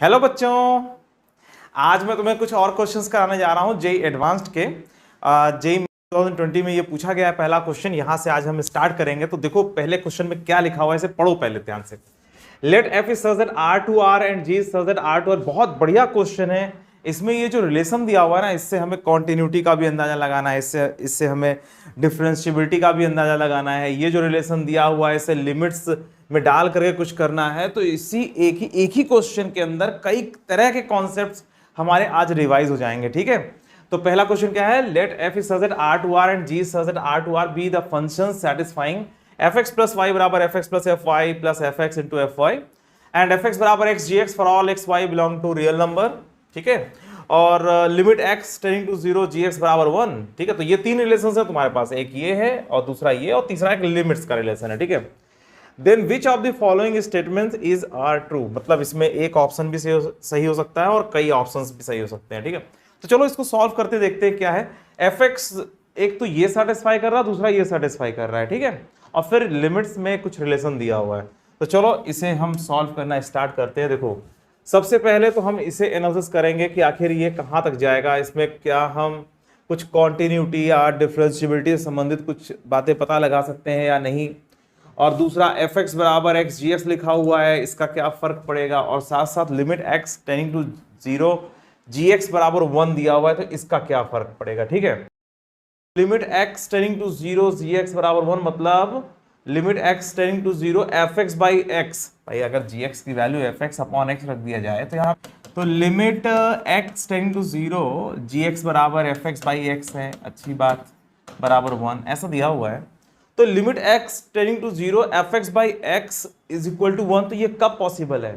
Hello बच्चों, आज मैं तुम्हें कुछ और क्वेश्चंस कराने जा रहा हूं जेई एडवांस्ड के। जेई 2020 में ये पूछा गया है पहला क्वेश्चन, यहां से आज हम स्टार्ट करेंगे। तो देखो पहले क्वेश्चन में क्या लिखा हुआ है, इसे पढ़ो पहले ध्यान से। Let f is such that R to R and g is such that R to R. बहुत बढ़िया क्वेश्चन है। इसमें ये जो रिलेशन दिया हुआ है ना, इससे हमें कॉन्टिन्यूटी का भी अंदाजा लगाना है, इससे हमें डिफरेंशिएबिलिटी का भी अंदाजा लगाना है। ये जो रिलेशन दिया हुआ है इसे लिमिट्स में डाल करके कुछ करना है। तो इसी एक ही क्वेश्चन के अंदर कई तरह के कॉन्सेप्ट्स हमारे आज रिवाइज हो जाएंगे। ठीक है, तो पहला क्वेश्चन क्या है, let f is such that R to R and g is such that R to R be the function satisfying f x plus y बराबर f x plus f y plus f x into f y and f x बराबर x g x for all x y belong to real number. ठीक है, और limit x tending to zero g x बराबर 1। ठीक है, तो ये तीन रिलेशन है तुम्हारे पास, एक ये है और दूसरा ये और तीसरा एक लिमिट्स का रिलेशन है। ठीक है, then which of the following statements is are true. मतलब इसमें एक ऑप्शन भी सही हो सकता है और कई ऑप्शंस भी सही हो सकते हैं। ठीक है, तो चलो इसको सॉल्व करते देखते हैं क्या है। एफ एक्स एक तो ये सेटिस्फाई कर रहा है, दूसरा ये सेटिस्फाई कर रहा है। ठीक है, और फिर लिमिट्स में कुछ रिलेशन दिया हुआ है। तो चलो इसे हम सॉल्व करना स्टार्ट करते हैं। देखो सबसे पहले तो हम इसे एनालिसिस करेंगे कि आखिर ये कहाँ तक जाएगा, इसमें क्या हम कुछ कॉन्टिन्यूटी या डिफरेंशिएबिलिटी से संबंधित कुछ बातें पता लगा सकते हैं या नहीं। और दूसरा एफ एक्स बराबर एक्स जी एक्स लिखा हुआ है, इसका क्या फर्क पड़ेगा। और साथ साथ limit x tending to zero g x बराबर 1 दिया हुआ है, तो इसका क्या फर्क पड़ेगा। ठीक है, limit x tending to zero g x बराबर 1 मतलब limit x tending to zero f x by x. भाई अगर जी एक्स की value f x upon x रख दिया जाए तो यहाँ तो limit x tending to zero g x बराबर एफ एक्स बाई एक्स है, अच्छी बात, बराबर 1 ऐसा दिया हुआ है। तो limit x tending to zero f x by x is equal to 1, तो ये कब पॉसिबल है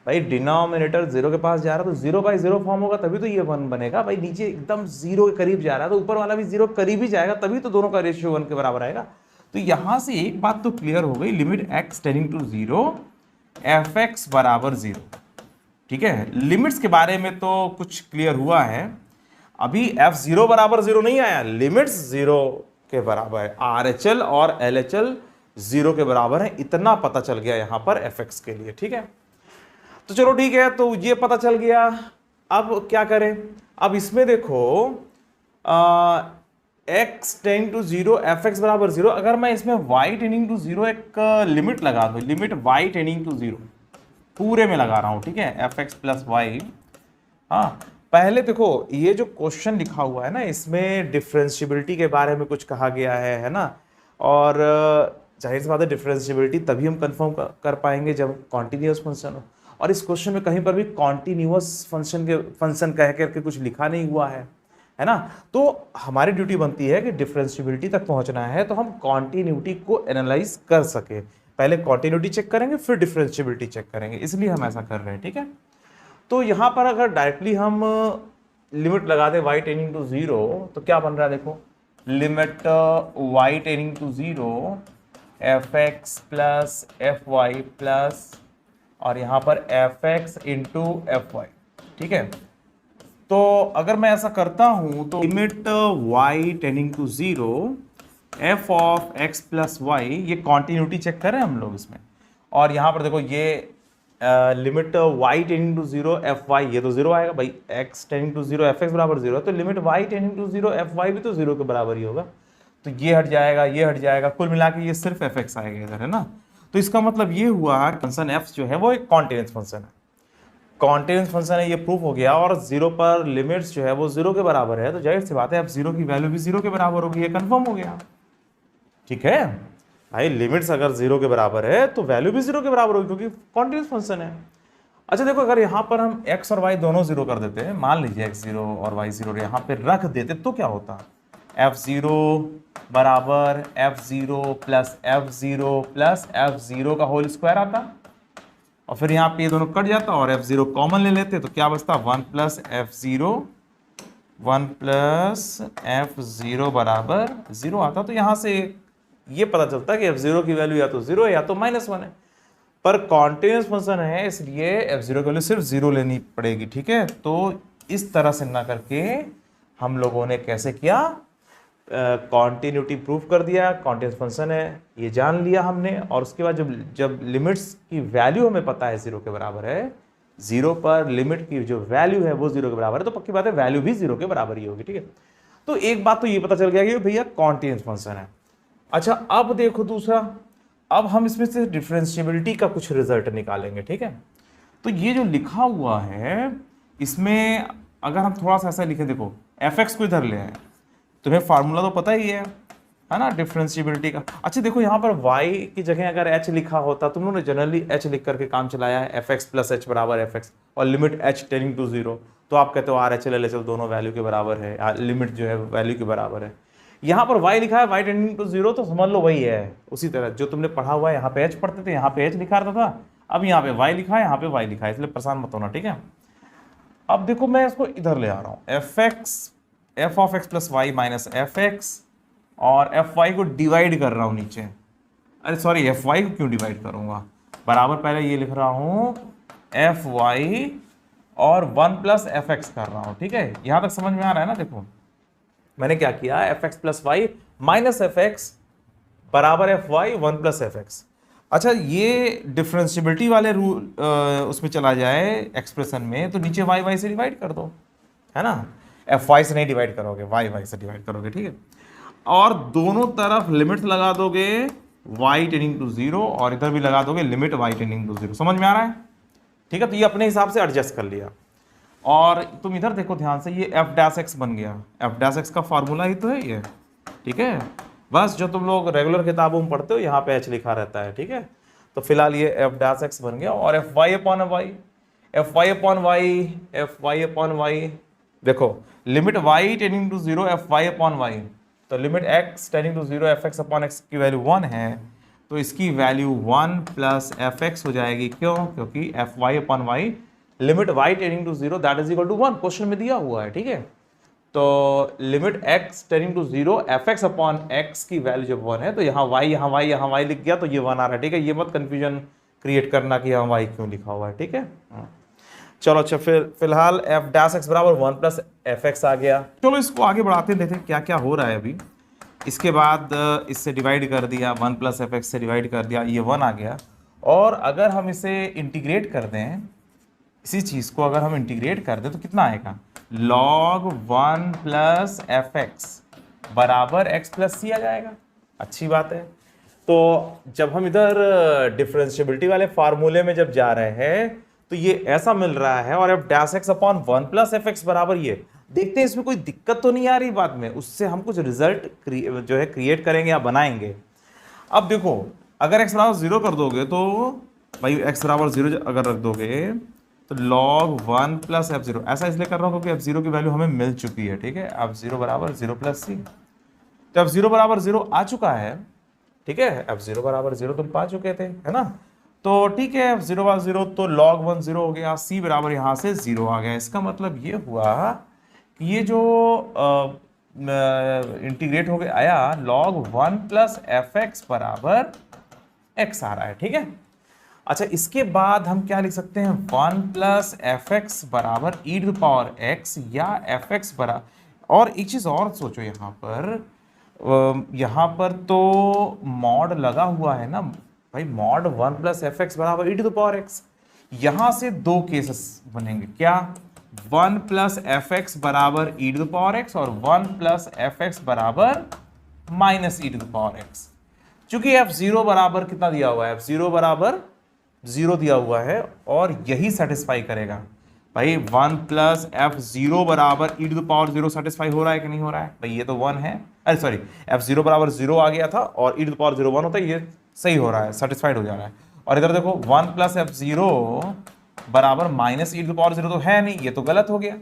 भाई। डिनोमिनेटर जीरो के पास जा रहा है तो जीरो बाई जीरो फॉर्म होगा, तभी तो ये 1 बनेगा। भाई नीचे एकदम जीरो के करीब जा रहा है तो ऊपर वाला भी जीरो करीब ही जाएगा, तभी तो दोनों का रेशियो 1 के बराबर आएगा। तो यहां से एक बात तो क्लियर हो गई, limit x tending to zero f x बराबर 0। ठीक है, लिमिट्स के बारे में तो कुछ क्लियर हुआ है। अभी एफ जीरो बराबर 0 नहीं आया, लिमिट्स 0 के बराबर है, आर एच एल और एल एच एल 0 के बराबर है, इतना पता चल गया यहां पर एफ एक्स के लिए। ठीक है, तो चलो ठीक है, तो ये पता चल गया। अब क्या करें, अब इसमें देखो x tending to zero f x बराबर 0, अगर मैं इसमें वाई टेंडिंग टू जीरो एक लिमिट लगा दूं, लिमिट वाई टेंडिंग टू 0 पूरे में लगा रहा हूं। ठीक है, एफ एक्स प्लस वाई। हाँ, पहले देखो ये जो क्वेश्चन लिखा हुआ है ना, इसमें डिफरेंशिएबिलिटी के बारे में कुछ कहा गया है ना। और जाहिर सी बात है डिफरेंशिएबिलिटी तभी हम कंफर्म कर पाएंगे जब कॉन्टिन्यूअस फंक्शन हो। और इस क्वेश्चन में कहीं पर भी कॉन्टिन्यूअस फंक्शन कह करके कुछ लिखा नहीं हुआ है ना। तो हमारी ड्यूटी बनती है कि डिफरेंशिएबिलिटी तक पहुंचना है तो हम कॉन्टिन्यूटी को एनालाइज कर सके। पहले कॉन्टिन्यूटी चेक करेंगे फिर डिफरेंशिएबिलिटी चेक करेंगे, इसलिए हम ऐसा कर रहे हैं। ठीक है, तो यहां पर अगर डायरेक्टली हम लिमिट लगा दें y टेंडिंग टू 0 तो क्या बन रहा है, देखो limit y tending to 0 f x plus f y plus और यहां पर f x into f y. ठीक है, तो अगर मैं ऐसा करता हूं तो limit y tending to 0 f of x plus y, ये कॉन्टिन्यूटी चेक करें हम लोग इसमें। और यहां पर देखो ये limit y tending to 0 f y, ये तो 0 आएगा भाई, x tending to 0 f x बराबर 0 है, तो limit y tending to 0 f y भी तो 0 के बराबर ही होगा। तो ये हट जाएगा, ये हट जाएगा, कुल मिला के ये सिर्फ एफ एक्स आएगा इधर, है ना। तो इसका मतलब ये हुआ फंक्शन एफ जो है वो एक कॉन्टिन्यूअस फंक्शन है, कॉन्टिन्यूअस फंक्शन है, ये प्रूफ हो गया। और 0 पर लिमिट्स जो है वो 0 के बराबर है, तो जाहिर सी बात है अब 0 की वैल्यू भी 0 के बराबर होगी, ये कंफर्म हो गया। ठीक है भाई, लिमिट्स अगर 0 के बराबर है तो वैल्यू भी 0 के बराबर होगी क्योंकि कॉन्टिन्यूअस फंक्शन है। अच्छा देखो, अगर यहाँ पर हम x और y दोनों 0 कर देते हैं, मान लीजिए x 0 और y 0 यहाँ पे रख देते तो क्या होता, f0 बराबर f0 प्लस f0 का होल स्क्वायर आता, और फिर यहाँ पे ये दोनों कट जाता और f0 कॉमन ले लेते तो क्या बचता, 1 प्लस f0 बराबर 0 आता। तो यहाँ से ये पता चलता है कि f0 की वैल्यू या तो 0 है या तो -1 है, पर कॉन्टिन्यूअस फंक्शन है इसलिए f0 की वैल्यू सिर्फ 0 लेनी पड़ेगी। ठीक है, तो इस तरह से ना करके हम लोगों ने कैसे किया, कॉन्टिन्यूटी प्रूफ कर दिया, कॉन्टिन्यूअस फंक्शन है ये जान लिया हमने। और उसके बाद जब लिमिट्स की वैल्यू हमें पता है 0 के बराबर है, जीरो पर लिमिट की जो वैल्यू है वो जीरो के बराबर है, तो पक्की बात है वैल्यू भी जीरो के बराबर ही होगी, ठीक है। तो एक बात तो ये पता चल गया कि भैया कॉन्टिन्यूस फंक्शन है। अच्छा अब देखो दूसरा, अब हम इसमें से डिफरेंशिएबिलिटी का कुछ रिजल्ट निकालेंगे, ठीक है। तो ये जो लिखा हुआ है इसमें अगर हम थोड़ा सा ऐसा लिखे, देखो एफ एक्स को इधर ले आए, तुम्हें फार्मूला तो पता ही है ना डिफरेंशिएबिलिटी का। अच्छा देखो यहाँ पर y की जगह अगर h लिखा होता, तुम लोगों ने जनरली h लिख करके काम चलाया है, एफ एक्स प्लस एच बराबर एफ एक्स और limit h tending to zero, तो आप कहते हो R H L H L दोनों वैल्यू के बराबर है, लिमिट जो है वैल्यू के बराबर है। यहाँ पर y लिखा है y टेंडिंग टू जीरो, तो समझ लो वही है उसी तरह जो तुमने पढ़ा हुआ है, यहाँ पे h पढ़ते थे, यहाँ पे h लिखा रहता था, अब यहाँ पे y लिखा है, यहाँ पे y लिखा है, इसलिए परेशान मत होना, ठीक है। अब देखो मैं इसको इधर ले आ रहा हूँ, f of x plus y minus f x, और एफ वाई को डिवाइड कर रहा हूँ नीचे, अरे सॉरी एफ वाई को क्यों डिवाइड करूँगा, बराबर पहले ये लिख रहा हूँ एफ वाई और वन प्लस एफ एक्स कर रहा हूँ, ठीक है। यहाँ तक समझ में आ रहा है ना। देखो मैंने क्या किया, f x plus y minus f x बराबर f y one plus f x. अच्छा ये डिफरेंशिएबिलिटी वाले रूल उसमें चला जाए एक्सप्रेशन में, तो नीचे वाई वाई से डिवाइड कर दो, है ना। एफ वाई से नहीं डिवाइड करोगे, वाई वाई से डिवाइड करोगे, ठीक है। और दोनों तरफ लिमिट लगा दोगे y टेंडिंग टू जीरो, और इधर भी लगा दोगे limit y tending to zero. समझ में आ रहा है, ठीक है। तो ये अपने हिसाब से एडजस्ट कर लिया। और तुम इधर देखो ध्यान से, ये एफ डैश एक्स बन गया, एफ डैश एक्स का फार्मूला ही तो है ये, ठीक है। बस जो तुम लोग रेगुलर किताबों में पढ़ते हो यहाँ पे h लिखा रहता है, ठीक है। तो फिलहाल ये एफ डैश एक्स बन गया, और f y upon y, f y upon y, f y upon y, देखो limit y tending to zero f y upon y, तो limit x tending to zero f x upon x की value 1 है, तो इसकी value 1 plus f x हो जाएगी, क्यों, क्योंकि f y upon y limit y tending to zero that is equal to 1, question में दिया हुआ है, ठीक है। तो limit x tending to zero f x upon x की वैल्यू जब 1 है, तो यहाँ y यहाँ y यहाँ y लिख गया, तो ये 1 आ रहा है, ठीक है। ये मत कंफ्यूजन क्रिएट करना कि यहाँ y क्यों लिखा हुआ है, ठीक है। चलो अच्छा फिलहाल एफ डैश एक्स बराबर 1 प्लस एफ एक्स आ गया। चलो इसको आगे बढ़ाते हैं, देखते हैं क्या क्या हो रहा है अभी। इसके बाद इससे डिवाइड कर दिया, 1 प्लस एफ एक्स से डिवाइड कर दिया, ये 1 आ गया। और अगर हम इसे इंटीग्रेट कर दें, इसी चीज़ को अगर हम इंटीग्रेट कर दें तो कितना आएगा, log 1 प्लस एफ एक्स बराबर एक्स प्लस सी आ जाएगा। अच्छी बात है। तो जब हम इधर डिफरेंशिएबिलिटी वाले फार्मूले में जब जा रहे हैं तो ये ऐसा मिल रहा है, और F dash x upon 1 plus f x बराबर ये, देखते हैं इसमें कोई दिक्कत तो नहीं आ रही बाद में, उससे हम कुछ रिजल्ट जो है क्रिएट करेंगे या बनाएंगे। अब देखो अगर x बराबर 0 कर दोगे, तो भाई x बराबर 0 अगर रख दोगे तो log 1 प्लस एफ जीरो, ऐसा इसलिए कर रहा हूँ क्योंकि एफ जीरो की वैल्यू हमें मिल चुकी है, ठीक है। अब 0 बराबर 0 प्लस सी, तो एफ जीरो बराबर 0 आ चुका है, ठीक है। एफ जीरो बराबर 0 तुम पा चुके थे, है ना। तो ठीक है, एफ जीरो बराबर 0, तो log 1 0 हो गया, सी बराबर यहाँ से 0 आ गया। इसका मतलब ये हुआ कि ये जो इंटीग्रेट हो गया आया log 1 प्लस एफ एक्स बराबर एक्स आ रहा है, ठीक है। अच्छा इसके बाद हम क्या लिख सकते हैं, 1 प्लस एफ एक्स बराबर e to the power x, या एफ एक्स बराबर, और एक चीज़ और सोचो, यहाँ पर तो मॉड लगा हुआ है ना भाई, मॉड 1 प्लस एफ एक्स बराबर e to the power x, यहाँ से दो केसेस बनेंगे, क्या, 1 प्लस एफ एक्स बराबर e to the power x, और 1 प्लस एफ एक्स बराबर minus e to the power x. चूंकि एफ जीरो बराबर कितना दिया हुआ है, एफ जीरो बराबर 0 दिया हुआ है, और यही सेटिस्फाई करेगा भाई। 1 प्लस एफ जीरो बराबर e to the power 0 satisfy हो रहा है कि नहीं हो रहा है भाई, ये तो 1 है, अरे सॉरी एफ जीरो बराबर 0 आ गया था, और ई टू द पावर 0 1 होता है, ये सही हो रहा है, सेटिस्फाइड हो जा रहा है। और इधर देखो 1 प्लस एफ जीरो बराबर minus e to the power 0 तो है नहीं, ये तो गलत हो गया,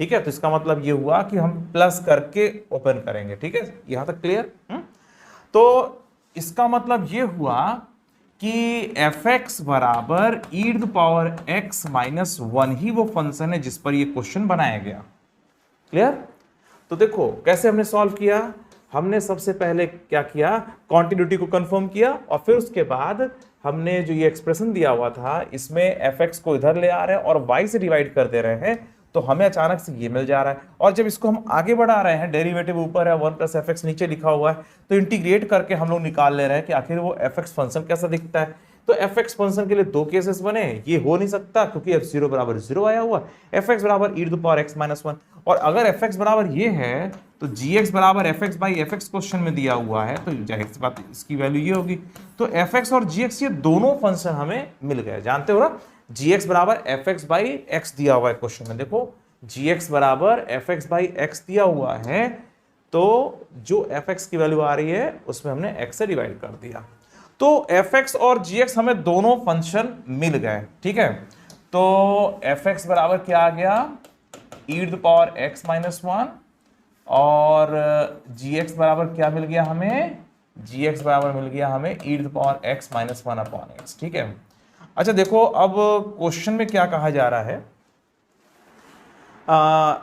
ठीक है। तो इसका मतलब ये हुआ कि हम प्लस करके ओपन करेंगे, ठीक है, यहां तक क्लियर। तो इसका मतलब ये हुआ कि एफ एक्स बराबर e to the power x minus 1 ही वो फंक्शन है जिस पर ये क्वेश्चन बनाया गया। क्लियर। तो देखो कैसे हमने सॉल्व किया, हमने सबसे पहले क्या किया, कॉन्टिन्यूटी को कंफर्म किया, और फिर उसके बाद हमने जो ये एक्सप्रेशन दिया हुआ था इसमें एफ एक्स को इधर ले आ रहे हैं और वाई से डिवाइड कर दे रहे हैं, तो हमें अचानक से ये मिल जा रहा है। और जब इसको हम आगे बढ़ा रहे हैं, डेरिवेटिव ऊपर है, 1 प्लस एफ एक्स नीचे लिखा हुआ है, तो इंटीग्रेट करके हम लोग निकाल ले रहे हैं कि आखिर वो एफ एक्स फंक्शन कैसा दिखता है। तो एफ एक्स फंक्शन के लिए दो केसेस बने, ये हो नहीं सकता क्योंकि एफ जीरो बराबर जीरो आया हुआ, एफ एक्स बराबर e to the power x minus one. और अगर एफ एक्स बराबर ये है तो जी एक्स बराबर f x by f x question में दिया हुआ है, तो जाहिर सी बात इसकी वैल्यू ये होगी। तो एफ एक्स और जी एक्स ये दोनों फंक्शन हमें मिल गए, जानते हो ना, जी एक्स बराबर एफ एक्स बाई एक्स दिया हुआ है क्वेश्चन में, देखो जी एक्स बराबर एफ एक्स बाई एक्स दिया हुआ है, तो जो एफ एक्स की वैल्यू आ रही है उसमें हमने एक्स से डिवाइड कर दिया, तो एफ एक्स और जी एक्स हमें दोनों फंक्शन मिल गए, ठीक है। तो एफ एक्स बराबर क्या आ गया, e to the power x minus one, और जी एक्स बराबर क्या मिल गया हमें, जी एक्स बराबर मिल गया हमें e to the power x minus one upon x, ठीक है। अच्छा देखो अब क्वेश्चन में क्या कहा जा रहा है,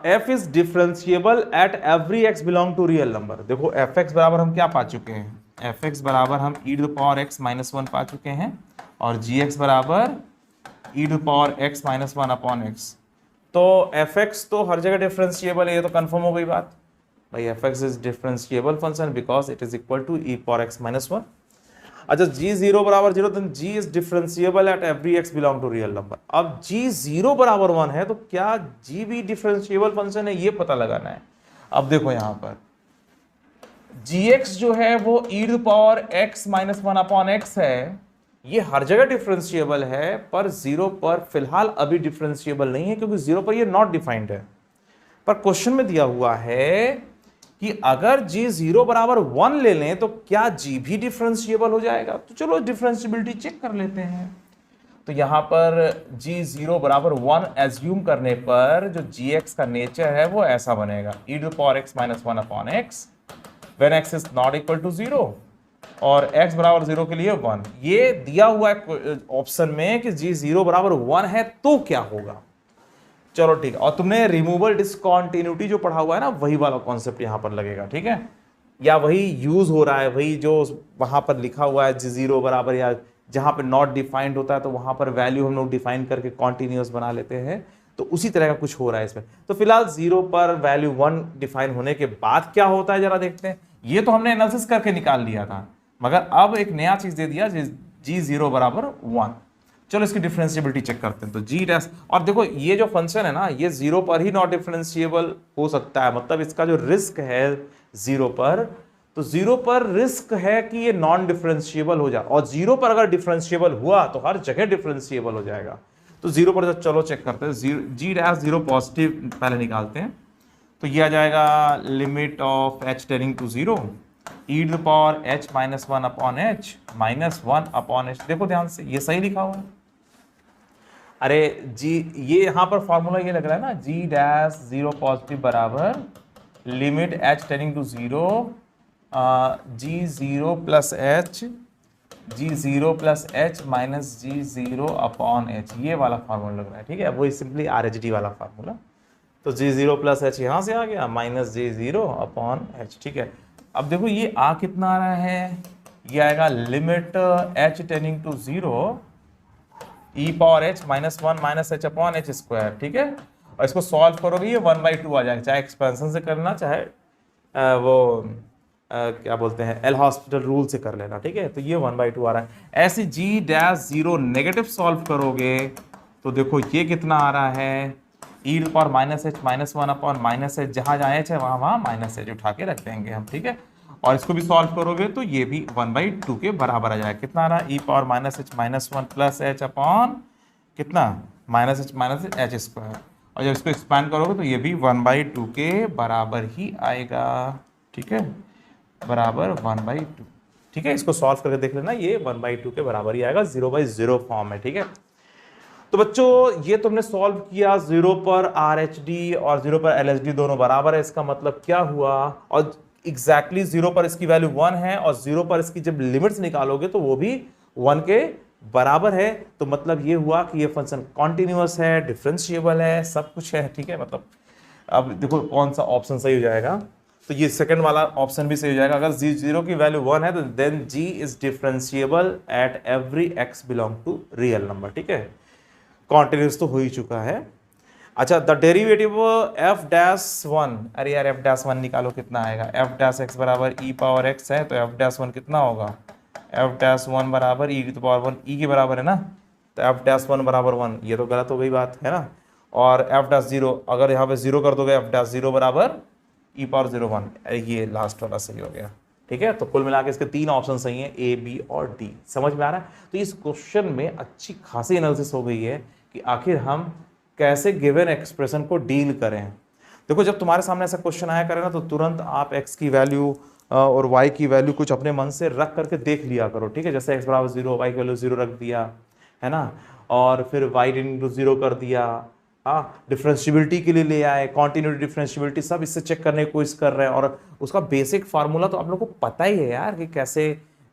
f is differentiable at every x belong to real number. देखो एफ एक्स बराबर हम क्या पा चुके हैं, एफ एक्स बराबर हम e to the power x minus one पा चुके हैं, और जी एक्स बराबर e to the power x minus one upon x. तो एफ एक्स तो हर जगह डिफरेंशिएबल है, ये तो कंफर्म हो गई बात भाई, f x is differentiable function because it is equal to e power x minus one. अच्छा जी जीरो बराबर जीरो, then g is differentiable at every x belong to real number. अब जी जीरो बराबर one है तो क्या जी भी differentiable function है, ये पता लगाना है। अब देखो यहां पर जी एक्स जो है वो e to power x minus one upon x है, ये हर जगह डिफरेंशिएबल है, पर जीरो पर फिलहाल अभी डिफरेंशिएबल नहीं है क्योंकि जीरो पर ये नॉट डिफाइंड है। पर क्वेश्चन में दिया हुआ है कि अगर g जीरो बराबर वन ले लें तो क्या g भी डिफरेंशिएबल हो जाएगा, तो चलो डिफरेंशिएबिलिटी चेक कर लेते हैं। तो यहां पर g जीरो बराबर वन एज्यूम करने पर जो gx का नेचर है वो ऐसा बनेगा, e to power x minus one upon x when x is not equal to zero, और x बराबर जीरो के लिए वन। ये दिया हुआ है ऑप्शन में कि g जीरो बराबर वन है तो क्या होगा, चलो ठीक है। और तुमने रिमूवल डिसकंटिन्यूटी जो पढ़ा हुआ है ना, वही वाला कॉन्सेप्ट यहां पर लगेगा, ठीक है, या वही यूज हो रहा है, वही जो वहां पर लिखा हुआ है जीरो बराबर, या जहां पर नॉट डिफाइंड होता है तो वहां पर वैल्यू हम लोग डिफाइन करके कॉन्टिन्यूअस बना लेते हैं, तो उसी तरह का कुछ हो रहा है इसमें। तो फिलहाल जीरो पर वैल्यू वन डिफाइन होने के बाद क्या होता है जरा देखते हैं। ये तो हमने एनालिसिस करके निकाल लिया था, मगर अब एक नया चीज दे दिया, जी जीरो बराबर वन। चलो इसकी डिफरेंशिएबिलिटी चेक करते हैं। तो जी डैश, और देखो ये जो फंक्शन है ना, ये जीरो पर ही नॉट डिफरेंशिएबल हो सकता है, मतलब इसका जो रिस्क है जीरो पर, तो जीरो पर रिस्क है कि ये नॉन डिफरेंशिएबल हो जाए, और जीरो पर अगर डिफरेंशिएबल हुआ तो हर जगह डिफरेंशिएबल हो जाएगा। तो जीरो पर चलो चेक करते हैं, जी डैश जीरो पॉजिटिव पहले निकालते हैं, तो ये आ जाएगा limit of h tending to zero, e to the power h minus one upon h minus one upon h. देखो ध्यान से, ये सही लिखा हुआ है, अरे जी ये यहां पर फॉर्मूला ये लग रहा है ना, जी डैश जीरो पॉजिटिव बराबर limit h tending to zero g zero plus h, g zero plus h minus g zero upon h, ये वाला फार्मूला लग रहा है, ठीक है, वही सिंपली आर एच डी वाला फार्मूला। तो जी जीरो प्लस एच यहां से आ गया minus g zero upon h, ठीक है। अब देखो ये आ कितना आ रहा है, ये आएगा limit h tending to zero e power h minus one minus h upon h square, ठीक है। और इसको सॉल्व करोगे ये 1/2 आ जाएगा, चाहे एक्सपेंशन से करना, चाहे क्या बोलते हैं एल हॉस्पिटल रूल से कर लेना, ठीक है। तो ये 1/2 आ रहा है। ऐसे g dash zero negative solve करोगे तो देखो ये कितना आ रहा है, e to power minus h minus one upon minus h, जहां जहां एच है वहां वहां माइनस एच उठा के रख देंगे हम, ठीक है। और इसको भी सॉल्व करोगे तो ये भी 1/2 के बराबर आ जाएगा। कितना आ रहा है, e power minus h minus one plus h upon कितना माइनस एच एच स्क्वायर, और जब इसको एक्सपैंड करोगे तो ये भी 1/2 के बराबर ही आएगा, ठीक है, बराबर 1/2, ठीक है। इसको सॉल्व करके देख लेना, ये 1/2 के बराबर ही आएगा, 0/0 फॉर्म है, ठीक है। तो बच्चों ये तुमने सॉल्व किया, जीरो पर आर एच डी और जीरो पर एल एच डी दोनों बराबर है, इसका मतलब क्या हुआ, और एग्जैक्टली जीरो पर इसकी वैल्यू 1 है, और जीरो पर इसकी जब लिमिट्स निकालोगे तो वो भी 1 के बराबर है। तो मतलब ये हुआ कि ये फंक्शन कॉन्टिन्यूअस है, डिफरेंशिएबल है, सब कुछ है, ठीक है। मतलब अब देखो कौन सा ऑप्शन सही हो जाएगा, तो ये सेकंड वाला ऑप्शन भी सही हो जाएगा। अगर जीरो की वैल्यू 1 है तो then g is differentiable at every x belong to real number, ठीक है। कॉन्टिन्यूअस तो हो ही चुका है। अच्छा, the derivative f dash one, अरे यार एफ डैश वन निकालो कितना आएगा, एफ डैश एक्स बराबर ई पावर एक्स है, तो एफ डैश वन कितना होगा, एफ डैश वन बराबर e to the power one, ई के बराबर है ना, तो एफ डैश वन बराबर वन, ये तो गलत हो गई बात है ना। और एफ डैश जीरो, अगर यहाँ पे जीरो कर दोगे, एफ डैश जीरो बराबर ई पावर जीरो वन, ये लास्ट वाला सही हो गया। ठीक है, तो कुल मिला के इसके तीन ऑप्शन सही हैं, ए बी और डी। समझ में आ रहा है? तो इस क्वेश्चन में अच्छी खासी एनालिसिस हो गई है कि आखिर हम कैसे गिवन एक्सप्रेशन को डील करें। देखो, जब तुम्हारे सामने ऐसा क्वेश्चन आया करे ना, तो तुरंत आप एक्स की वैल्यू और वाई की वैल्यू कुछ अपने मन से रख करके देख लिया करो। ठीक है, जैसे एक्स बराबर जीरो, वाई की वैल्यू जीरो रख दिया है ना, और फिर वाई इंटू जीरो कर दिया। हाँ, डिफरेंशियबिलिटी के लिए ले आए, कॉन्टिन्यूटी डिफरेंशियबिलिटी सब इससे चेक करने की कोशिश कर रहे हैं। और उसका बेसिक फार्मूला तो आप लोग को पता ही है यार कि कैसे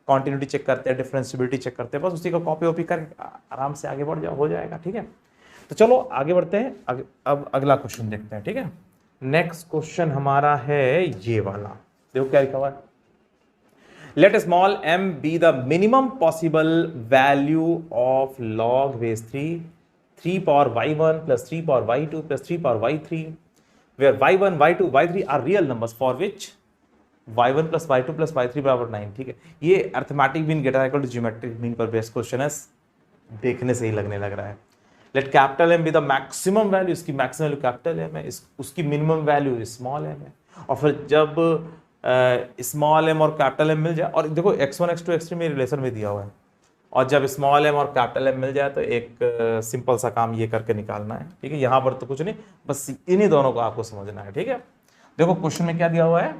कॉन्टिन्यूटी चेक करते हैं, डिफरेंशियबिलिटी चेक करते हैं। बस उसी का कॉपी वॉपी करके आराम से आगे बढ़ जाओ, हो जाएगा। ठीक है, तो चलो आगे बढ़ते हैं। अब अगला क्वेश्चन देखते हैं। ठीक है, नेक्स्ट क्वेश्चन हमारा है ये वाला। देखो क्या लिखा हुआ है, let small m be the minimum possible value of log base 3 power y1 plus 3 power y2 plus 3 power y3 where y1 y2 y3 are real numbers for which y1 plus y2 plus y3 बराबर 9। ठीक है, ये arithmetic mean greater equal to geometric mean पर based question है, देखने से ही लगने लग रहा है। Let capital M be the maximum value, इसकी मैक्सिमम वैल्यू कैपिटल एम है, उसकी मिनिमम वैल्यू स्मॉल एम है। और फिर जब स्मॉल एम और कैपिटल एम मिल जाए, और देखो x1 x2 x3 में रिलेशन में दिया हुआ है, और जब स्मॉल एम और कैपिटल एम मिल जाए तो एक सिंपल सा काम ये करके निकालना है। ठीक है, यहाँ पर तो कुछ नहीं, बस इन्हीं दोनों को आपको समझना है। ठीक है, देखो क्वेश्चन में क्या दिया हुआ है,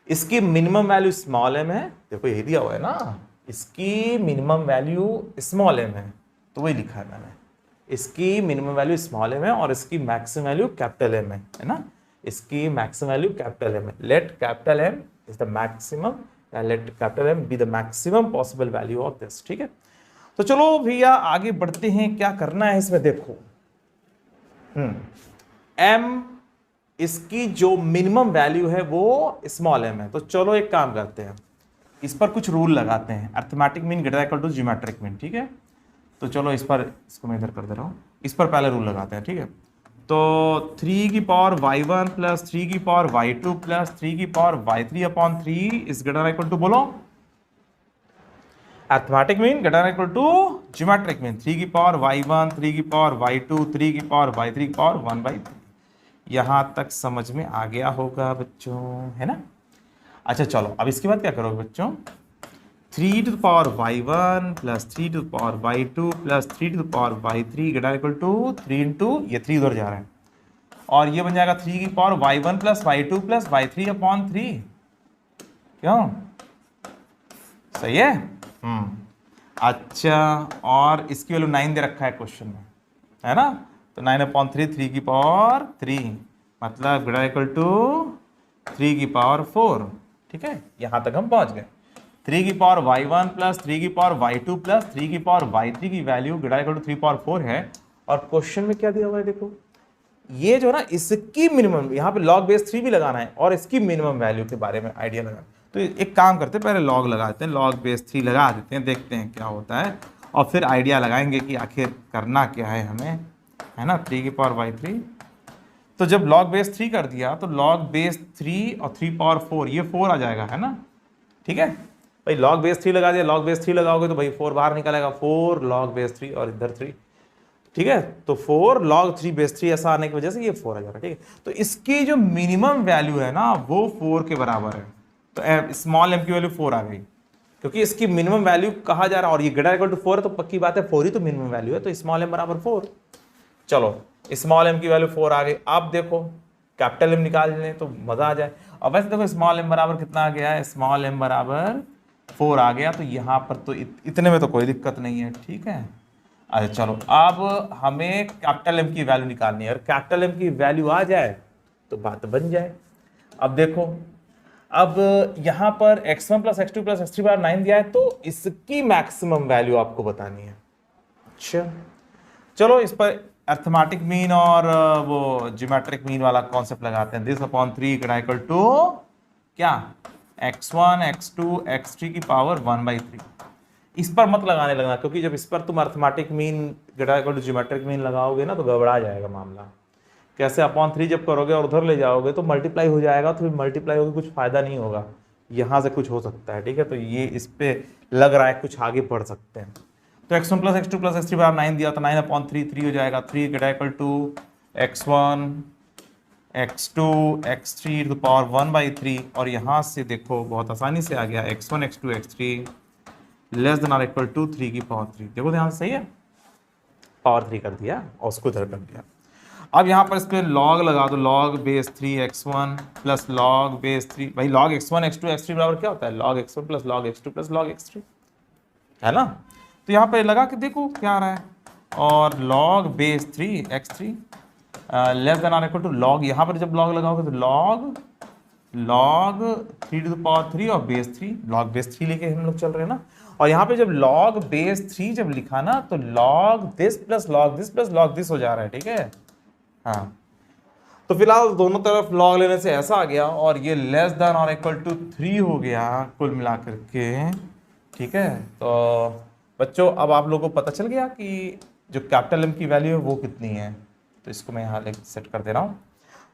इसकी मिनिमम वैल्यू स्मॉल एम है, देखो यही दिया हुआ है ना, इसकी मिनिमम वैल्यू स्मॉल एम है, तो वही लिखा है मैंने, इसकी मिनिमम वैल्यू स्मॉल एम है और इसकी मैक्सिमम वैल्यू कैपिटल एम है ना, इसकी मैक्सिमम वैल्यू कैपिटल एम है। Let capital M is the maximum, let capital M be the maximum possible value of this. ठीक है, तो चलो भैया आगे बढ़ते हैं, क्या करना है इसमें देखो। एम, इसकी जो मिनिमम वैल्यू है वो स्मॉल एम है, तो चलो एक काम करते हैं, इस पर कुछ रूल लगाते हैं, arithmetic mean greater equal to geometric mean. ठीक है, तो चलो इस पर, इसको मैं इधर कर दे रहा हूं, इस पर पहले रूल लगाते हैं। ठीक है, तो 3 की पावर y1 प्लस 3 की पावर y2 प्लस 3 की power y3 upon 3 is greater equal to, बोलो arithmetic mean greater equal to geometric mean. 3 की पावर y1, 3 की पावर y2, 3 की पावर y3 की पावर 1/3। यहां तक समझ में आ गया होगा बच्चों, है ना? अच्छा चलो, अब इसके बाद क्या करोगे बच्चों, 3 to the power y1 plus 3 to the power y2 plus 3 to the power y3 greater equal to 3 into, ये 3 उधर जा रहा है, और ये बन जाएगा 3 की power y1 plus y2 plus y3 upon 3। क्यों, सही है? अच्छा, और इसकी वैल्यू 9 दे रखा है क्वेश्चन में, है ना, तो 9 अपॉन 3, 3 की पावर 3, मतलब ग्रेटर इक्वल टू 3 की पावर 4। ठीक है, यहां तक हम पहुंच गए। 3 की पावर y1 प्लस 3 की पावर y2 प्लस 3 की पावर y3 की value greater equal to 3 power 4 है, और क्वेश्चन में क्या दिया हुआ है देखो, ये जो ना इसकी मिनिमम, यहाँ पे log बेस 3 भी लगाना है और इसकी मिनिमम वैल्यू के बारे में आइडिया लगाना। तो एक काम करते हैं, पहले log लगा देते हैं, log बेस 3 लगा देते हैं, देखते हैं क्या होता है, और फिर आइडिया लगाएंगे कि आखिर करना क्या है हमें, है ना। 3 की पावर y3, तो जब log बेस 3 कर दिया तो log बेस 3 और 3 पावर 4, ये 4 आ जाएगा, है ना। ठीक है भाई, log बेस 3 लगा दिया, log बेस 3 लगाओगे तो भाई 4 बाहर निकलेगा, 4 log बेस 3 और इधर 3। ठीक है, तो 4 log 3 बेस 3 ऐसा आने की वजह से ये 4 आ जाएगा। ठीक है, तो इसकी जो मिनिमम वैल्यू है ना वो 4 के बराबर है, तो स्मॉल एम की वैल्यू 4 आ गई, क्योंकि इसकी मिनिमम वैल्यू कहा जा रहा है, और ये ग्रेटर इक्वल टू 4 है, तो पक्की बात है 4 ही तो मिनिमम वैल्यू है, तो स्मॉल एम बराबर 4। चलो, स्मॉल एम की वैल्यू 4 आ गई। अब देखो कैपिटल एम निकाल लें तो मजा आ जाए। अब वैसे देखो स्मॉल एम बराबर कितना आ गया है, स्मॉल एम बराबर 4 आ गया, तो यहाँ पर तो इतने में तो कोई दिक्कत नहीं है। ठीक है, अच्छा चलो, अब हमें कैपिटल एम की वैल्यू निकालनी है, और कैपिटल एम की वैल्यू आ जाए तो बात बन जाए। अब देखो, अब यहाँ पर x1 plus x2 plus x3 बार 9 दिया है, तो इसकी मैक्सिमम वैल्यू आपको बतानी है। अच्छा चलो, इस पर अर्थमेटिक मीन और वो ज्योमेट्रिक मीन वाला कॉन्सेप्ट लगाते हैं। दिस अपॉन 3 इक्वल टू क्या, x1 x2 x3 की पावर 1/3। इस पर मत लगाने लगना, क्योंकि जब इस पर तुम arithmetic mean greater equal to geometric mean लगाओगे ना तो गड़बड़ा जाएगा मामला। कैसे, अपॉन 3 जब करोगे और उधर ले जाओगे तो मल्टीप्लाई हो जाएगा, तो फिर मल्टीप्लाई होकर कुछ फायदा नहीं होगा, यहाँ से कुछ हो सकता है, ठीक है। तो ये इस पे लग रहा है कुछ आगे बढ़ सकते हैं। तो x1 plus x2 plus x3 बराबर 9 दिया, तो 9/3 3 हो जाएगा। 3 equal to x1 x2 x3 to power 1/3, और यहाँ से देखो बहुत आसानी से आ गया x1 x2 x3 less than or equal to 3 की पावर 3। देखो ध्यान से, सही है, पावर 3 कर दिया और उसको इधर कर दिया। अब यहाँ पर इस पर लॉग लगा दो, log base 3 x1 plus log base 3, भाई लॉग x1 x2 x3 बराबर क्या होता है, log x1 plus log x2 plus log x3, है ना। तो यहाँ पे लगा के देखो क्या आ रहा है, और log base 3 x3 less than or equal to log, यहाँ पर जब लॉग लगाओगे तो लॉग 3 टू द पावर 3 और बेस 3, लॉग बेस 3 लेके हम लोग चल रहे हैं ना। और यहाँ पे जब लॉग बेस 3 जब लिखा ना तो log this plus log this plus log this हो जा रहा है, ठीक है। हाँ, तो फिलहाल दोनों तरफ लॉग लेने से ऐसा आ गया, और ये लेस देन और इक्वल टू 3 हो गया कुल मिलाकर के, ठीक है। तो बच्चों अब आप लोगों को पता चल गया कि जो कैपिटल एम की वैल्यू है वो कितनी है। तो इसको मैं यहाँ सेट कर दे रहा हूँ।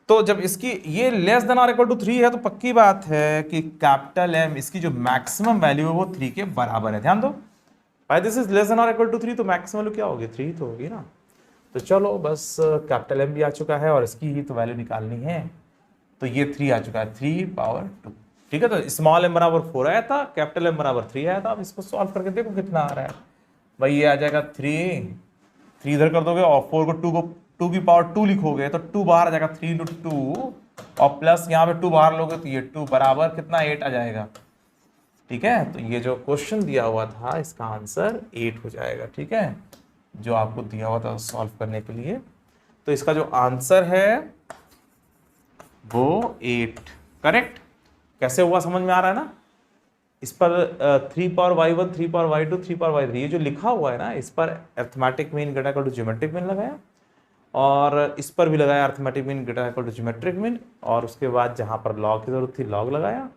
तो जब इसकी ये लेस देन और इक्वल टू 3 है तो पक्की बात है कि कैपिटल एम इसकी जो मैक्सिमम वैल्यू है वो 3 के बराबर है। ध्यान दो भाई, दिस इज लेस देन और इक्वल टू 3, तो मैक्सिमम वैल्यू क्या होगी, 3 तो होगी ना। तो चलो बस कैपिटल एम भी आ चुका है और इसकी ही तो वैल्यू निकालनी है। तो ये 3 आ चुका है, 3 पावर 2, ठीक है। तो स्मॉल एम बराबर 4 आया था, कैपिटल एम बराबर 3 आया था। अब इसको सॉल्व करके देखो कितना आ रहा है भाई, ये आ जाएगा 3 इधर कर दोगे और 4 को 2 की पावर 2 लिखोगे तो 2 बाहर आ जाएगा, 3 इंटू 2 और प्लस यहाँ पे 2 बाहर लोगे तो ये 2 बराबर कितना 8 आ जाएगा, ठीक है। तो ये जो क्वेश्चन दिया हुआ था इसका आंसर 8 हो जाएगा, ठीक है, जो आपको दिया हुआ था सॉल्व करने के लिए। तो इसका जो आंसर है वो 8 करेक्ट। कैसे हुआ समझ में आ रहा है ना। इस पर 3 power y1 3 power y2 3 power y3 ये जो लिखा हुआ है ना, इस पर arithmetic mean greater equal to geometric mean लगाया, और इस पर भी लगाया arithmetic mean greater equal to geometric mean, और उसके बाद जहां पर लॉग की जरूरत थी लॉग लगाया,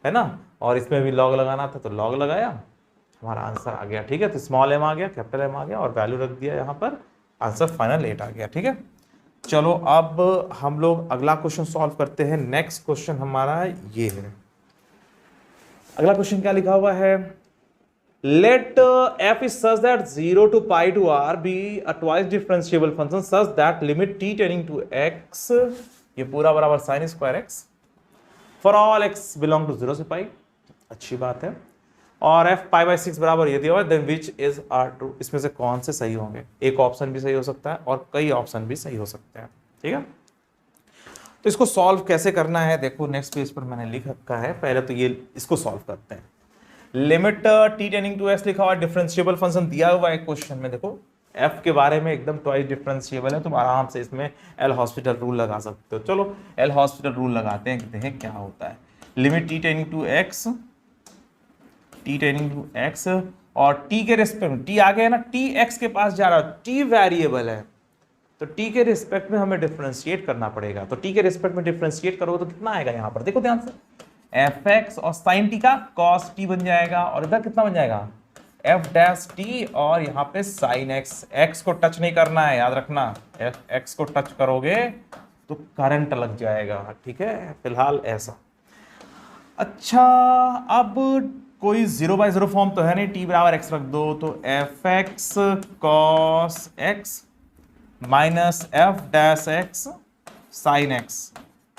है ना, और इसमें भी लॉग लगाना था तो लॉग लगाया, हमारा आंसर आ गया, ठीक है। तो स्मॉल एम आ गया, कैपिटल एम आ गया और वैल्यू रख दिया यहाँ पर, आंसर फाइनल 8 आ गया, ठीक है। चलो अब हम लोग अगला क्वेश्चन सॉल्व करते हैं। नेक्स्ट क्वेश्चन हमारा ये है। अगला क्वेश्चन क्या लिखा हुआ है, late f is such that 0 to pi to r be a twice differentiable function such that limit t tending to x, ये पूरा बराबर sin square x for all x belong to 0 से pi, अच्छी बात है, और f π/6 बराबर ये दिया हुआ है, then which is r true, इसमें से कौन से सही होंगे। एक ऑप्शन भी सही हो सकता है और कई ऑप्शन भी सही हो सकते हैं, ठीक है। तो इसको सॉल्व कैसे करना है देखो, नेक्स्ट पेज पर मैंने लिख रखा है। पहले तो ये इसको सॉल्व करते हैं। Limit t tending to x लिखा हुआ है, डिफरेंशिएबल फंक्शन दिया हुआ है क्वेश्चन में, देखो f के बारे में एकदम ट्वाइस डिफरेंशिएबल है, तुम आराम से इसमें एल हॉस्पिटल रूल लगा सकते हो। चलो एल हॉस्पिटल रूल लगाते हैं, कहते हैं क्या होता है। Limit t tending to x और t के रिस्पेक्ट में, t आ गया ना, t x के पास जा रहा है, t वेरिएबल है तो t के रिस्पेक्ट में हमें डिफरेंशिएट करना पड़ेगा। तो t के रिस्पेक्ट में डिफरेंशिएट करोगे तो कितना आएगा, यहाँ पर देखो ध्यान से, fx और sin t का cos t बन जाएगा, और इधर कितना बन जाएगा f डैश t, और यहाँ पे sin x, x को टच नहीं करना है, याद रखना, x को टच करोगे तो करंट लग जाएगा, ठीक है। फिलहाल ऐसा। अच्छा, अब कोई 0/0 फॉर्म तो है नहीं, t बराबर x रख दो, तो fx cos x minus f dash x sin x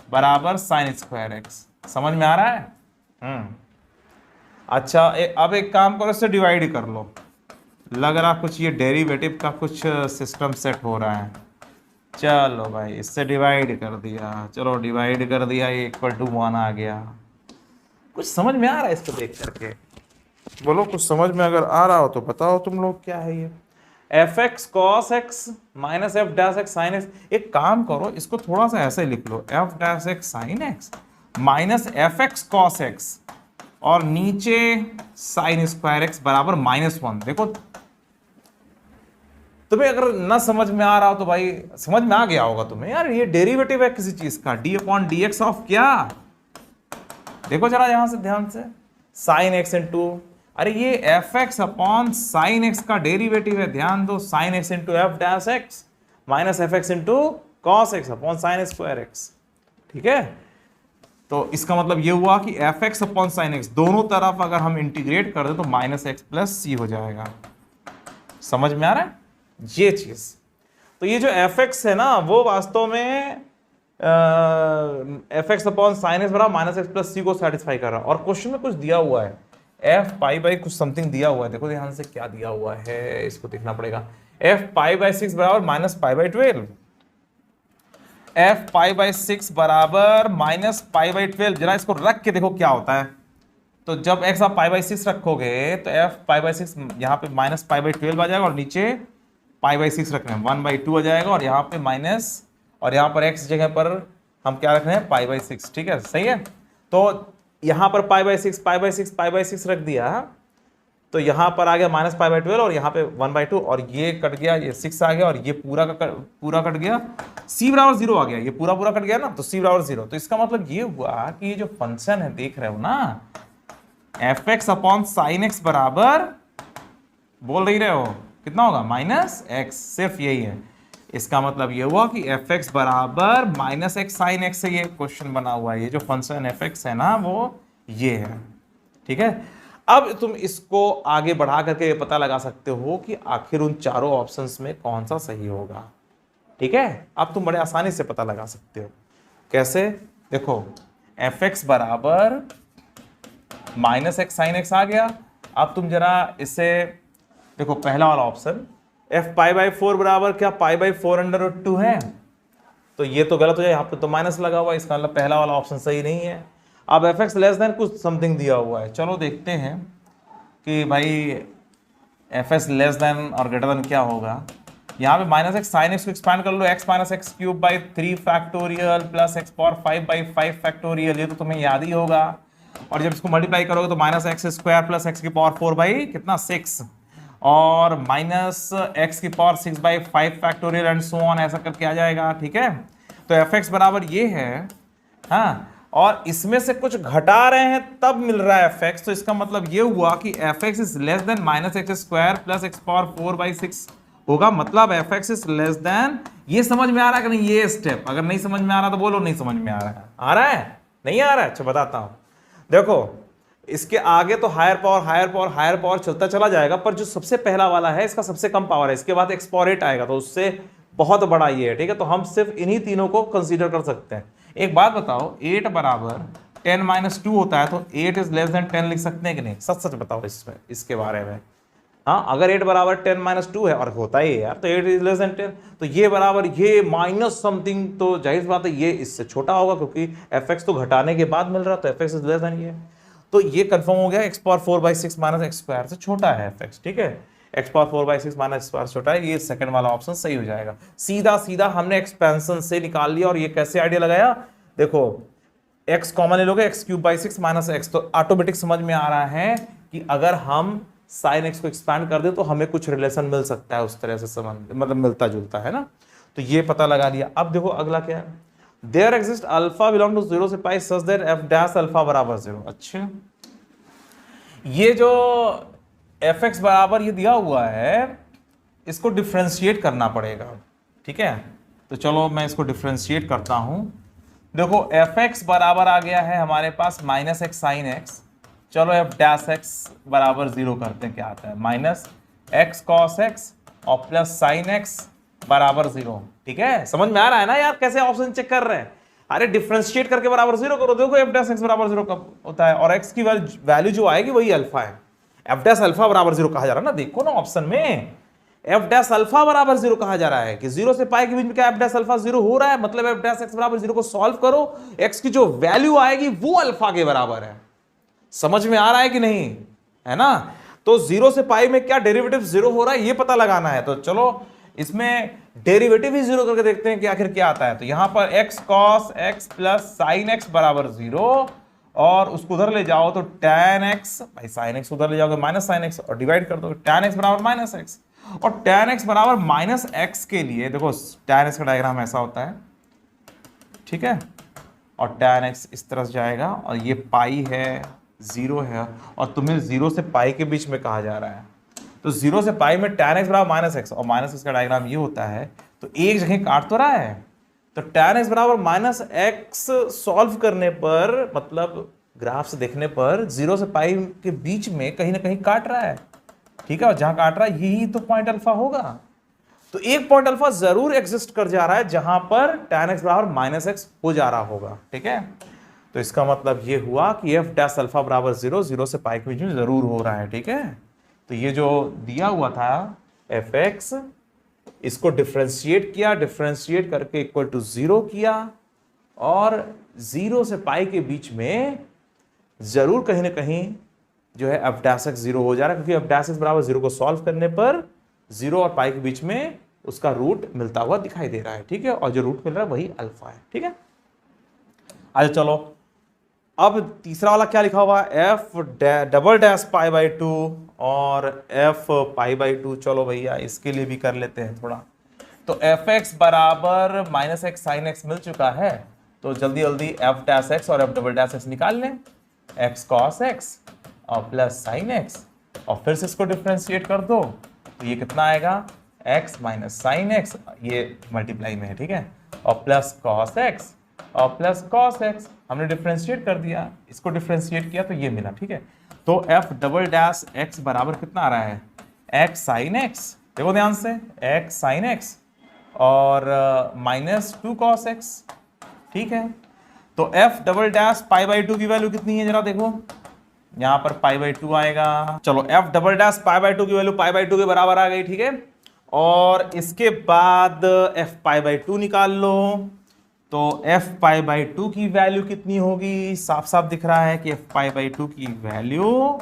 बराबर sin स्क्वायर x, समझ में आ रहा है। अच्छा अब एक काम करो, इससे डिवाइड कर लो, लग रहा कुछ ये डेरिवेटिव का कुछ सिस्टम सेट हो रहा है। चलो भाई इससे डिवाइड कर दिया, चलो डिवाइड कर दिया, ये इक्वल टू 1 आ गया। कुछ समझ में आ रहा है इसको देख करके, बोलो कुछ समझ में अगर आ रहा हो तो बताओ तुम लोग क्या है ये। fx cos x minus f dash x sin x, एक काम करो इसको थोड़ा सा ऐसे लिख लो, f dash x sin x minus fx cos x और नीचे sin स्क्वायर x बराबर -1। देखो तुम्हें अगर ना समझ में आ रहा हो तो भाई समझ में आ गया होगा तुम्हें, यार ये डेरिवेटिव है किसी चीज का, d/dx ऑफ क्या, देखो जरा यहां से ध्यान से, sin x इंटू, अरे ये fx अपॉन sin x का डेरिवेटिव है, ध्यान दो, sin x into f dash x minus fx into cos x upon sin square x, ठीक है। तो इसका मतलब ये हुआ कि f x upon sine x दोनों तरफ अगर हम इंटीग्रेट कर दे तो माइनस एक्स प्लस सी हो जाएगा। समझ में आ रहा है ये चीज? तो ये जो एफ एक्स है ना वो वास्तव में F x upon sine x बराबर माइनस एक्स प्लस सी को सेटिस्फाई कर रहा है। और क्वेश्चन में कुछ दिया हुआ है, एफ पाई बाई कुछ समथिंग दिया हुआ है, देखो ध्यान से क्या दिया हुआ है, इसको देखना पड़ेगा। एफ पाई बाई 6 बराबर minus pi by 12, F pi by 6 बराबर माइनस पाई बाई 12। जरा इसको रख के देखो क्या होता है। तो जब एक्स आप पाई बाई 6 रखोगे तो एफ पाई बाई 6 यहाँ पे माइनस पाई बाई 12 आ जाएगा और नीचे पाई बाई 6 रख रहे हैं 1/2 आ जाएगा और यहाँ पे माइनस, और यहाँ पर एक्स जगह पर हम क्या रख रहे हैं पाई बाई 6। ठीक है, सही है। तो यहाँ पर pi by 6 pi by 6 pi by 6 रख दिया, तो यहाँ पर आ गया माइनस पाई बाई 12 और यहाँ पे 1/2 और ये कट गया, ये 6 आ गया और ये पूरा का पूरा कट गया, c बराबर 0 आ गया, ये पूरा पूरा कट गया ना, तो c बराबर 0। तो इसका मतलब ये हुआ कि ये जो फंक्शन है देख रहे हो ना, F x upon sine x बराबर बोल रहे हो कितना होगा माइनस एक्स, सिर्फ यही है। इसका मतलब ये हुआ कि एफ एक्स बराबर माइनस एक्स साइन एक्स से ये क्वेश्चन बना हुआ है। ये जो फंक्शन एफ एक्स है ना वो ये है। ठीक है, अब तुम इसको आगे बढ़ा करके ये पता लगा सकते हो कि आखिर उन चारों ऑप्शंस में कौन सा सही होगा। ठीक है, अब तुम बड़े आसानी से पता लगा सकते हो। कैसे? देखो एफ एक्स बराबर माइनस एक्स साइन एक्स आ गया। अब तुम जरा इसे देखो, पहला वाला ऑप्शन एफ पाई बाई 4 बराबर क्या पाई बाई 4√2 है, तो ये तो गलत हो जाए, यहाँ पे तो माइनस लगा हुआ है, इसका मतलब पहला वाला ऑप्शन सही नहीं है। अब एफ एक्स लेस देन कुछ समथिंग दिया हुआ है, चलो देखते हैं कि भाई एफ एक्स लेस देन और ग्रेटर देन क्या होगा। यहाँ पे माइनस एक्स साइन एक्स को एक्सपैंड कर लो, x minus x cube by 3 factorial plus x power 5 by 5 factorial, ये तो तुम्हें याद ही होगा। और जब इसको मल्टीप्लाई करोगे तो minus x square plus x की पावर 4 बाई कितना 6 और माइनस एक्स की power 6 by 5 factorial and so on, ऐसा करके आ जाएगा। ठीक है, तो एफ एक्स बराबर ये है, हाँ, और इसमें से कुछ घटा रहे हैं तब मिल रहा है एफ एक्स। तो इसका मतलब ये हुआ कि f x is less than minus x square plus x power 4 by 6 होगा, मतलब F x is less than. ये समझ में आ रहा है कि नहीं ये स्टेप? अगर नहीं समझ में आ रहा तो बोलो नहीं समझ में आ रहा है। आ रहा है? नहीं आ रहा है? अच्छा बताता हूं। देखो इसके आगे तो higher power higher power higher power चलता चला जाएगा, पर जो सबसे पहला वाला है इसका सबसे कम पावर है, इसके बाद एक्स पावर 8 आएगा तो उससे बहुत बड़ा ये है। ठीक है, तो हम सिर्फ इन्हीं तीनों को कंसीडर कर सकते हैं। एक बात बताओ, 8 बराबर 10-2 होता है तो 8 इज लेस देन 10 लिख सकते हैं कि नहीं? सच सच बताओ इसमें, इसके बारे में। हाँ, अगर 8 बराबर 10-2 है, और होता ही है यार, तो 8 इज लेस देन 10, तो ये बराबर ये माइनस समथिंग, तो जाहिर बात है ये इससे छोटा होगा क्योंकि एफ एक्स तो घटाने के बाद मिल रहा है, तो f x is less than ये। तो ये कंफर्म हो गया, x power 4 by 6 minus x square से छोटा है एफ एक्स। ठीक है, x power 4 by 6 minus square छोटा है, ये सेकंड वाला ऑप्शन सही हो जाएगा। सीधा सीधा हमने एक्सपेंशन से निकाल लिया। और ये कैसे आइडिया लगाया? देखो एक्स कॉमन ले लोगे, x cube by 6 minus x, तो ऑटोमेटिक समझ में आ रहा है कि अगर हम साइन एक्स को एक्सपैंड कर दे तो हमें कुछ रिलेशन मिल सकता है, उस तरह से संबंध मतलब मिलता जुलता है ना। तो ये पता लगा लिया। अब देखो अगला क्या है, there exist alpha belong to 0 से pi such that f dash alpha बराबर 0। अच्छा, ये जो एफ एक्स बराबर ये दिया हुआ है इसको डिफ्रेंशिएट करना पड़ेगा। ठीक है, तो चलो मैं इसको डिफ्रेंशिएट करता हूं। देखो एफ एक्स बराबर आ गया है हमारे पास माइनस एक्स साइन एक्स, चलो एफ डैश एक्स बराबर 0 करते हैं, क्या आता है माइनस एक्स कॉस एक्स और प्लस साइन एक्स बराबर 0। ठीक है, समझ में आ रहा है ना यार कैसे ऑप्शन चेक कर रहे हैं? अरे डिफरेंशिएट करके बराबर 0 करो, देखो एफ डैश एक्स बराबर 0 कब होता है, और एक्स की वैल्यू जो आएगी वही अल्फा है। एफ डैश अल्फा बराबर 0 कहा जा रहा है ना, देखो ना ऑप्शन में एफ डैश अल्फा बराबर 0 कहा जा रहा है कि 0 से पाई के बीच में क्या एफ डैश अल्फा 0 हो रहा है, मतलब एफ डैश एक्स बराबर 0 को सॉल्व करो, एक्स की जो वैल्यू आएगी वो अल्फा के बराबर है। समझ में आ रहा है कि नहीं? है ना। तो 0 से पाई में क्या डेरिवेटिव 0 हो रहा है ये पता लगाना है। तो चलो इसमें डेरिवेटिव ही 0 करके देखते हैं कि आखिर क्या आता है। तो यहां पर x cos x plus sign x बराबर 0, और उसको उधर ले जाओ तो tan x, भाई साइन x उधर ले जाओगे माइनस साइन x, और डिवाइड कर दो tan x बराबर माइनस x, और tan x बराबर माइनस x के लिए देखो tan x का डायग्राम ऐसा होता है। ठीक है, और tan x इस तरफ जाएगा और ये पाई है 0 है, और तुम्हें 0 से पाई के बीच में कहा जा रहा है। तो 0 से पाई में tan x बराबर माइनस एक्स, और माइनस एक्स का डायग्राम ये होता है। तो एक जगह काट तो रहा है, तो tan x बराबर माइनस एक्स सॉल्व करने पर, मतलब ग्राफ से देखने पर 0 से पाई के बीच में कहीं ना कहीं काट रहा है, ठीक है, और जहां काट रहा है यही तो पॉइंट अल्फा होगा। तो एक पॉइंट अल्फा जरूर एग्जिस्ट कर जा रहा है जहां पर tan x बराबर माइनस एक्स हो जा रहा होगा, ठीक है। तो इसका मतलब ये हुआ कि f डैश अल्फा बराबर 0, 0 से पाई के बीच में जरूर हो रहा है, ठीक है। तो ये जो दिया हुआ था fx, इसको डिफरेंशिएट किया, डिफरेंशिएट करके इक्वल टू 0 किया, और 0 से पाई के बीच में जरूर कहीं ना कहीं जो है f डैश x 0 हो जा रहा है, क्योंकि f डैश x बराबर 0 को सॉल्व करने पर 0 और पाई के बीच में उसका रूट मिलता हुआ दिखाई दे रहा है, ठीक है, और जो रूट मिल रहा है वही अल्फा है, ठीक है। अच्छा चलो, अब तीसरा वाला क्या लिखा हुआ है, f double dash pi by 2 और f पाई बाई 2। चलो भैया इसके लिए भी कर लेते हैं थोड़ा। तो fx बराबर माइनस एक्स साइन एक्स मिल चुका है, तो जल्दी जल्दी f डैश एक्स और f डबल डैश एक्स निकाल लें, x कॉस एक्स और प्लस साइन एक्स, और फिर से इसको डिफ्रेंशिएट कर दो, तो ये कितना आएगा, x माइनस साइन एक्स, ये मल्टीप्लाई में है, ठीक है, और प्लस कॉस एक्स और प्लस कॉस एक्स, हमने डिफ्रेंशिएट कर दिया, इसको डिफ्रेंशिएट किया तो ये मिला, ठीक है। तो f डबल डैश x बराबर कितना आ रहा है, x साइन एक्स, देखो ध्यान से, x साइन एक्स और माइनस 2 कॉस एक्स, ठीक है। तो f double dash pi by 2 की वैल्यू कितनी है जरा देखो, यहां पर पाई बाई 2 आएगा। चलो f double dash pi by 2 की वैल्यू पाई बाई 2 के बराबर आ गई, ठीक है। और इसके बाद f पाई बाई 2 निकाल लो, तो f पाई बाई 2 की वैल्यू कितनी होगी, साफ साफ दिख रहा है कि f पाई बाई 2 की वैल्यू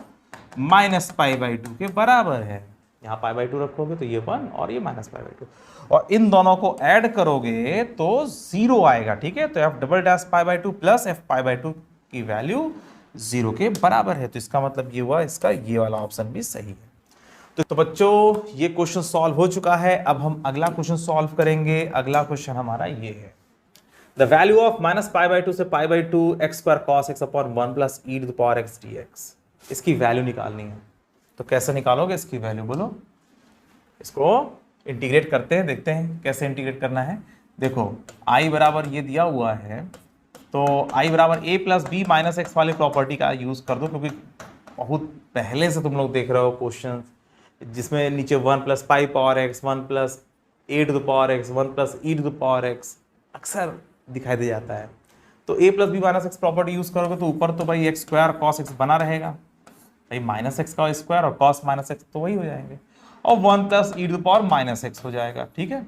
माइनस पाई बाई 2 के बराबर है। यहाँ पाई बाई 2 रखोगे तो ये 1 और ये माइनस पाई बाई 2, और इन दोनों को ऐड करोगे तो 0 आएगा, ठीक है। तो f double dash pi by 2 plus f pi by 2 की वैल्यू 0 के बराबर है। तो इसका मतलब ये हुआ, इसका ये वाला ऑप्शन भी सही है। तो बच्चों ये क्वेश्चन सॉल्व हो चुका है। अब हम अगला क्वेश्चन सॉल्व करेंगे। अगला क्वेश्चन हमारा ये है, the value of minus pi by 2 से pi by 2 x square cos x upon 1 plus e to the power x d x, इसकी वैल्यू निकालनी है। तो कैसे निकालोगे इसकी वैल्यू, बोलो। इसको इंटीग्रेट करते हैं, देखते हैं कैसे इंटीग्रेट करना है। देखो i बराबर ये दिया हुआ है, तो i बराबर a plus b minus x वाली प्रॉपर्टी का यूज कर दो, क्योंकि बहुत पहले से तुम लोग देख रहे हो क्वेश्चन जिसमें नीचे 1 plus pi power x, 1 plus a to the power x, 1 plus e to the power x अक्सर दिखाई दे जाता है। तो a plus b minus x property use करोगे तो ऊपर तो भाई एक्स स्क्वायर कॉस एक्स बना रहेगा, भाई माइनस एक्स का स्क्वायर और कॉस माइनस एक्स तो वही हो जाएंगे, और 1 plus e to the power minus x हो जाएगा, ठीक है।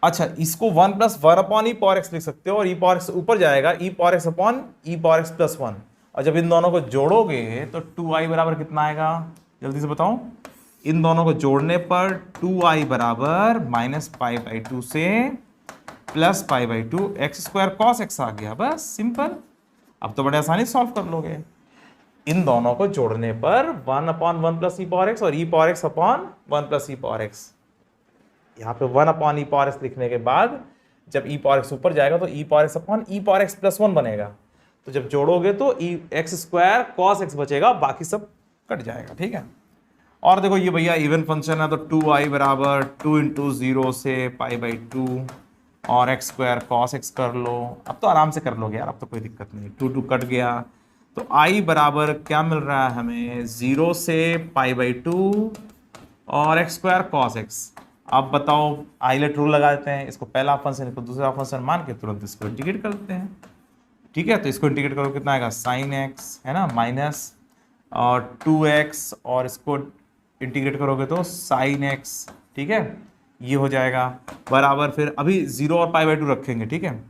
अच्छा, इसको 1 plus 1 upon e power x लिख सकते हो, और ई पावर एक्स ऊपर जाएगा, e power x upon e power x plus 1, और जब इन दोनों को जोड़ोगे तो 2i बराबर कितना आएगा, जल्दी से बताओ। इन दोनों को जोड़ने पर 2i बराबर माइनस पाई बाई 2 से plus pi by 2 x square cos x आ गया, बस सिंपल। अब तो बड़े आसानी सॉल्व कर लोगे। इन दोनों को जोड़ने पर 1 अपॉन 1 प्लस ई पावर एक्स और e power x upon 1 plus ई पावर एक्स, यहाँ पे 1 अपॉन ई पावर एक्स लिखने के बाद जब ई पावर एक्स ऊपर जाएगा तो ई power x upon e power x plus 1 बनेगा। तो जब जोड़ोगे तो ई एक्स स्क्वायर कॉस एक्स बचेगा, बाकी सब कट जाएगा, ठीक है। और देखो ये भैया इवन फंक्शन है, तो 2i बराबर 2 इंटू 0 से पाई बाई 2 और एक्स स्क्वायर कॉस एक्स कर लो। अब तो आराम से कर लोगे यार, अब तो कोई दिक्कत नहीं, 2 2 कट गया। तो i बराबर क्या मिल रहा है हमें, 0 से पाई बाई 2 और एक्स स्क्वायर कॉस एक्स। अब बताओ, आइलेट रूल लगा देते हैं, इसको पहला फंक्शन इसको दूसरा फंक्शन मान के तुरंत इसको इंटीग्रेट कर देते हैं, ठीक है। तो इसको इंटीग्रेट करो कितना आएगा, साइन एक्स है ना, माइनस और 2x, और इसको इंटीग्रेट करोगे तो साइन एक्स, ठीक है, ये हो जाएगा बराबर। फिर अभी 0 और पाई बाई 2 रखेंगे, ठीक है,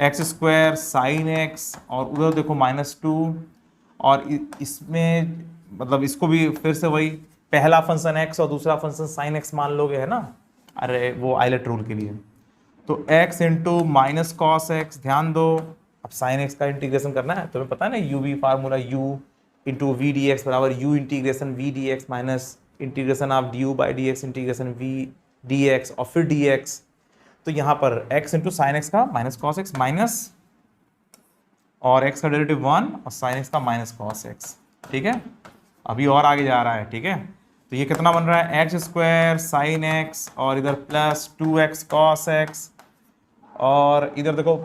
एक्स स्क्वायर साइन एक्स, और उधर देखो -2, और इसमें मतलब इसको भी फिर से वही पहला फंक्शन x और दूसरा फंक्शन साइन एक्स मान लोगे, है ना, अरे वो आइलेट रूल के लिए। तो x into minus cos x, ध्यान दो, अब साइन एक्स का इंटीग्रेशन करना है, तुम्हें पता है ना u v formula, u into v d x बराबर u integration v d x minus integration of d u by d x integration v d x और फिर डी एक्स। तो यहाँ पर x इंटू साइन एक्स का minus cos x minus, और x का derivative 1 और साइन एक्स का माइनस कॉस एक्स, ठीक है। अभी और आगे जा रहा है, ठीक है। तो ये कितना बन रहा है, एक्स स्क्वायर साइन एक्स और इधर प्लस 2x कॉस एक्स, और इधर देखो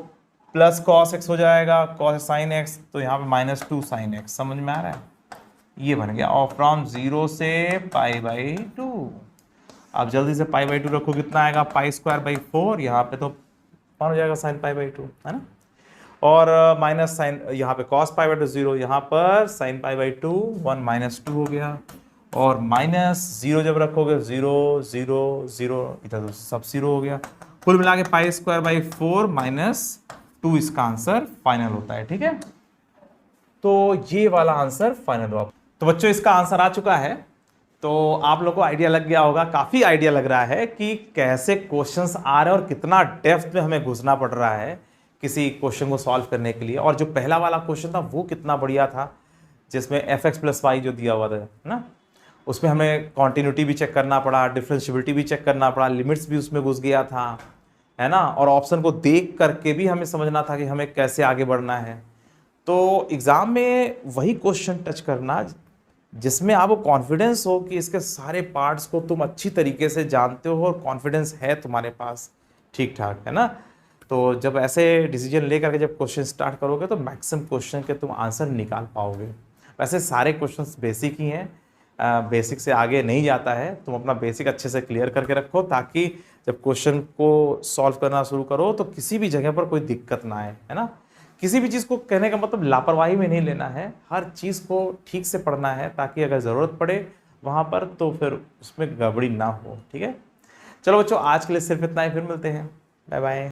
प्लस कॉस एक्स हो जाएगा, कॉस साइन एक्स, तो यहाँ पे माइनस 2 साइन एक्स, समझ में आ रहा है? ये बन गया। और फ्रॉम 0 से π/2। अब जल्दी से π/2 रखो, कितना आएगा? π²/4, यहाँ पे तो कौन हो जाएगा sin π/2, है ना? और माइनस साइन, यहाँ पे cos π/2 0, यहाँ पर sin π/2 1 -2 हो गया। और माइनस 0 जब रखोगे 0 0 0, इधर सब 0 हो गया। कुल मिला के π²/4 -2 इसका आंसर फाइनल होता है। ठीक है, तो ये वाला आंसर फाइनल हुआ। तो बच्चों इसका आंसर आ चुका है, तो आप लोगों को आइडिया लग गया होगा, काफी आइडिया लग रहा है कि कैसे क्वेश्चंस आ रहे हैं और कितना डेप्थ में हमें घुसना पड़ रहा है किसी क्वेश्चन को सॉल्व करने के लिए। और जो पहला वाला क्वेश्चन था वो कितना बढ़िया था, जिसमें fx + y जो दिया हुआ था ना, उसमें हमें कॉन्टिन्यूटी भी चेक करना पड़ा, डिफरेंशियबिलिटी भी चेक करना पड़ा, लिमिट्स भी उसमें घुस गया था, है ना? और ऑप्शन को देख करके भी हमें समझना था कि हमें कैसे आगे बढ़ना है। तो एग्जाम में वही क्वेश्चन टच करना जिसमें आपको कॉन्फिडेंस हो कि इसके सारे पार्ट्स को तुम अच्छी तरीके से जानते हो और कॉन्फिडेंस है तुम्हारे पास ठीक ठाक, है ना? तो जब ऐसे डिसीजन लेकर के जब क्वेश्चन स्टार्ट करोगे तो मैक्सिमम क्वेश्चन के तुम आंसर निकाल पाओगे। वैसे सारे क्वेश्चंस बेसिक ही हैं, बेसिक से आगे नहीं जाता है। तुम अपना बेसिक अच्छे से क्लियर करके रखो ताकि जब क्वेश्चन को सॉल्व करना शुरू करो तो किसी भी जगह पर कोई दिक्कत ना आए, है ना? किसी भी चीज़ को कहने का मतलब लापरवाही में नहीं लेना है, हर चीज़ को ठीक से पढ़ना है ताकि अगर ज़रूरत पड़े वहाँ पर तो फिर उसमें गड़बड़ी ना हो। ठीक है, चलो बच्चों आज के लिए सिर्फ इतना ही, फिर मिलते हैं, बाय बाय।